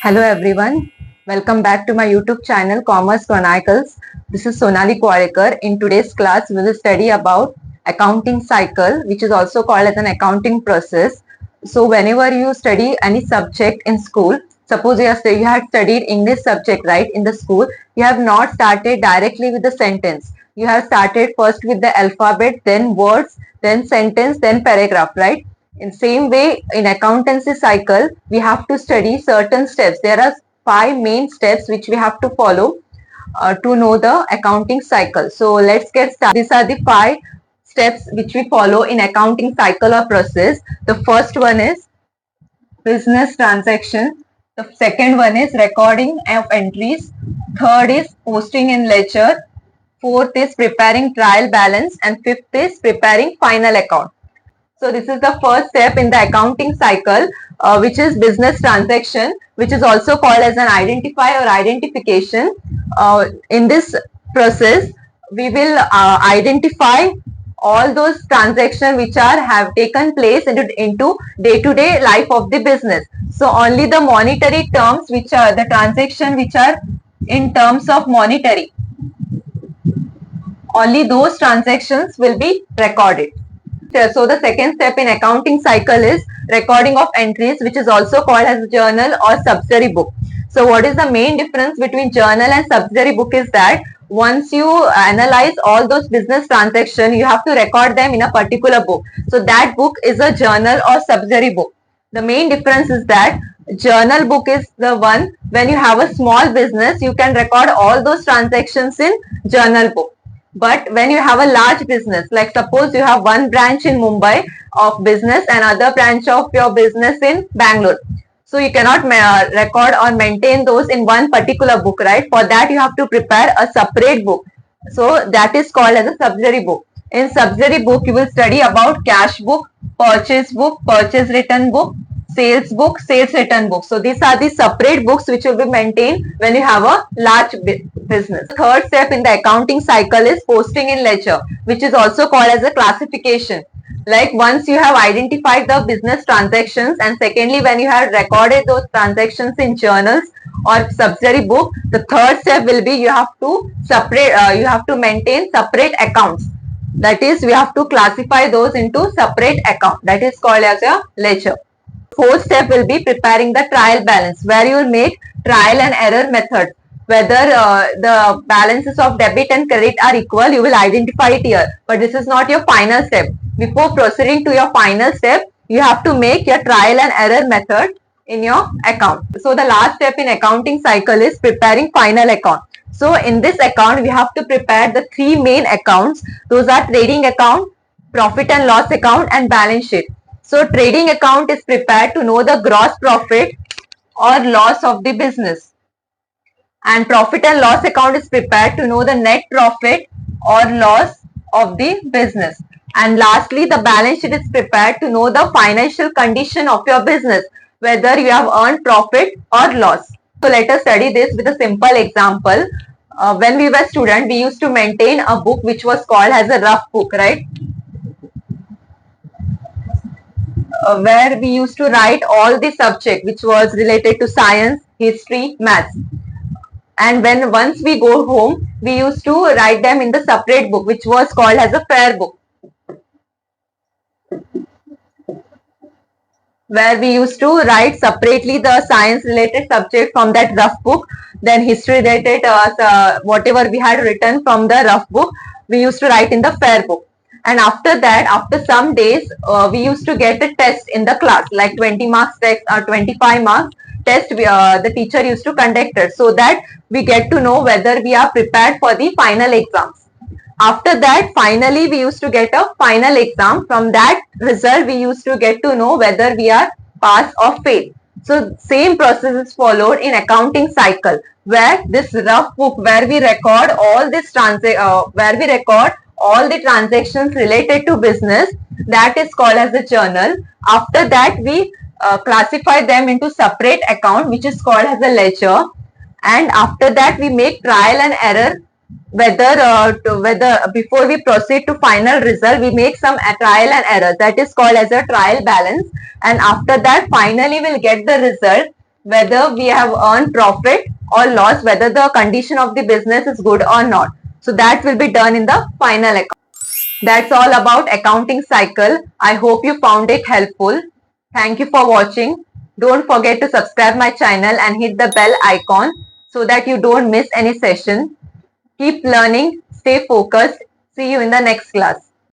Hello everyone, welcome back to my YouTube channel Commerce Chronicles. This is Sonali Kwarekar. In today's class, we will study about accounting cycle, which is also called as an accounting process. So whenever you study any subject in school, suppose you had studied English subject, right, in the school, you have not started directly with the sentence. You have started first with the alphabet, then words, then sentence, then paragraph, right? In same way, in accountancy cycle, we have to study certain steps. There are 5 main steps which we have to follow to know the accounting cycle. So let's get started. These are the 5 steps which we follow in accounting cycle or process. The first one is business transaction. The second one is recording of entries. Third is posting in ledger. Fourth is preparing trial balance, and fifth is preparing final account. So this is the first step in the accounting cycle, which is business transaction, which is also called as an identifier or identification. In this process, we will identify all those transactions which have taken place into day-to-day life of the business. So only the monetary terms, which are the transaction which are in terms of monetary, only those transactions will be recorded. So the second step in accounting cycle is recording of entries, which is also called as journal or subsidiary book. So what is the main difference between journal and subsidiary book is that once you analyze all those business transactions, you have to record them in a particular book. So that book is a journal or subsidiary book. The main difference is that journal book is the one when you have a small business, you can record all those transactions in journal book. But when you have a large business, like suppose you have one branch in Mumbai of business and other branch of your business in Bangalore. So you cannot record or maintain those in one particular book, right? For that you have to prepare a separate book. So that is called as a subsidiary book. In subsidiary book, you will study about cash book, purchase return book, sales book, sales return book. So these are the separate books which will be maintained when you have a large business. The third step in the accounting cycle is posting in ledger, which is also called as a classification. Like once you have identified the business transactions, and secondly when you have recorded those transactions in journals or subsidiary book, the third step will be you have to maintain separate accounts. That is, we have to classify those into separate account. That is called as a ledger. Fourth step will be preparing the trial balance, where you will make trial and error method. Whether the balances of debit and credit are equal, you will identify it here. But this is not your final step. Before proceeding to your final step, you have to make your trial and error method in your account. So the last step in accounting cycle is preparing final account. So in this account, we have to prepare the 3 main accounts. Those are trading account, profit and loss account, and balance sheet. So trading account is prepared to know the gross profit or loss of the business. And profit and loss account is prepared to know the net profit or loss of the business. And lastly, the balance sheet is prepared to know the financial condition of your business, whether you have earned profit or loss. So let us study this with a simple example. When we were students, we used to maintain a book which was called as a rough book, right? Where we used to write all the subject which was related to science, history, maths. And once we go home, we used to write them in the separate book which was called as a fair book, where we used to write separately the science related subject from that rough book, then history related whatever we had written from the rough book, we used to write in the fair book. And after that, after some days, we used to get a test in the class, like 20 marks test or 25 marks test the teacher used to conduct it, so that we get to know whether we are prepared for the final exams. After that, finally, we used to get a final exam. From that result, we used to get to know whether we are pass or fail. So same process is followed in accounting cycle, where this rough book, where we record all this all the transactions related to business, that is called as a journal. After that, we classify them into separate account, which is called as a ledger. And after that, we make trial and error, whether before we proceed to final result, we make some trial and error, that is called as a trial balance. And after that, finally we'll get the result whether we have earned profit or loss, whether the condition of the business is good or not. So that will be done in the final account. That's all about accounting cycle. I hope you found it helpful. Thank you for watching. Don't forget to subscribe my channel and hit the bell icon so that you don't miss any session. Keep learning, stay focused. See you in the next class.